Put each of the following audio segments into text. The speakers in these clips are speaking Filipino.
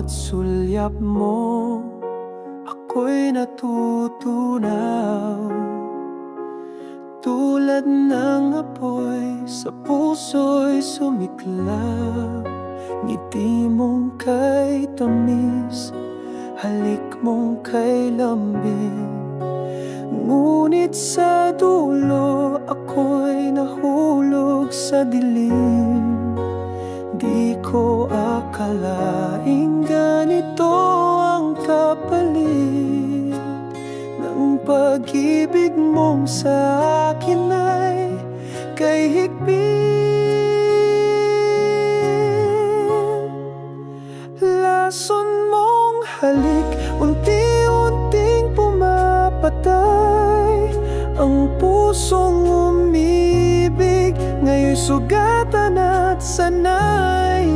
bawat sulyap mo, ako'y natutunaw. Tulad ng apoy sa puso'y sumiklab. Ngiti mong kay tamis, halik mong kay lambing. Ngunit sa dulo, ako'y nahulog sa dilim. Di ko akalaing ganito ang kapalit ng pag-ibig mong sa akin ay kay higpit. Lason mong halik, unti-unting pumapatay ang pusong umibig. Ngayon'y sugatan at sanay.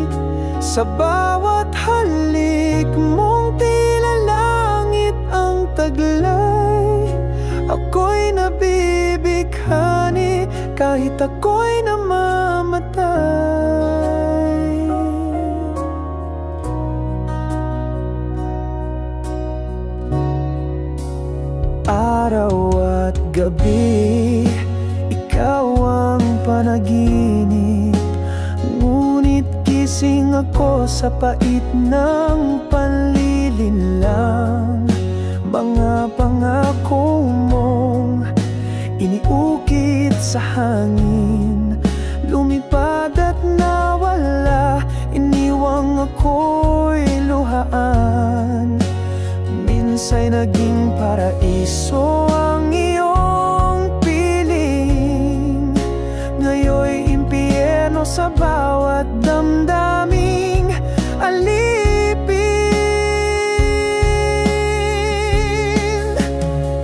Sa bawat halik mong tila langit ang taglay. Ako'y nabibighani kahit ako'y namamatay. Araw at gabi, ikaw ang panaginip. Ngunit gising ako sa pait ng panlilinlang. Mga pangako mong iniukit sa hangin, lumipad at nawala, iniwang ako'y luhaan. Minsa'y naging paraiso ang iyong piling, ngayon'y impyerno sa bawat damdaming alipin.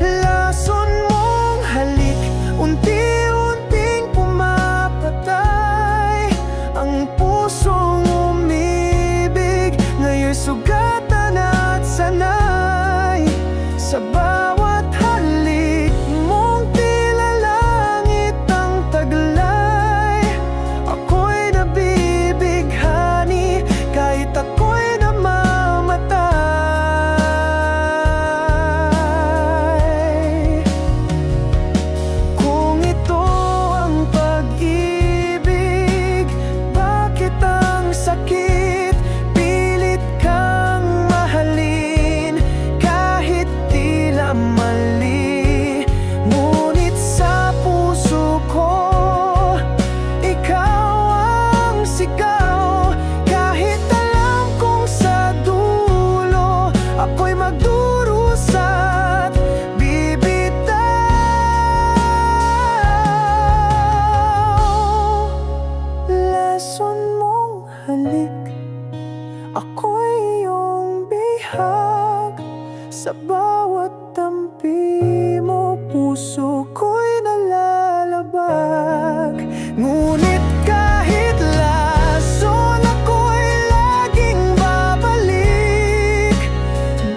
Lason mong halik, unti-unting pumapatay ang pusong umibig. Ngayon'y sugatan at sanay. Sa bawat halik mong tila langit ang taglay. Ako'y nabibighani kahit ako'y namamatay. Kung ito ang pag-ibig, bakit ang sakit? Pilit kang mahalin kahit tila mali. Ngunit sa puso ko, ikaw ang sigaw. Kahit alam kong sa dulo, ako'y magdurusa't bibitaw. Lason mong halik, ako'y iyong bihag. Sa bawat tampi mo, puso ko'y nalalabag. Ngunit kahit lason, ako'y laging babalik.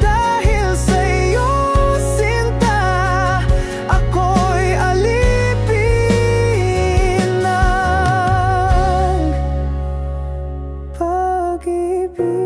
Dahil sa iyo, sinta, ako'y alipin ng pag-ibig.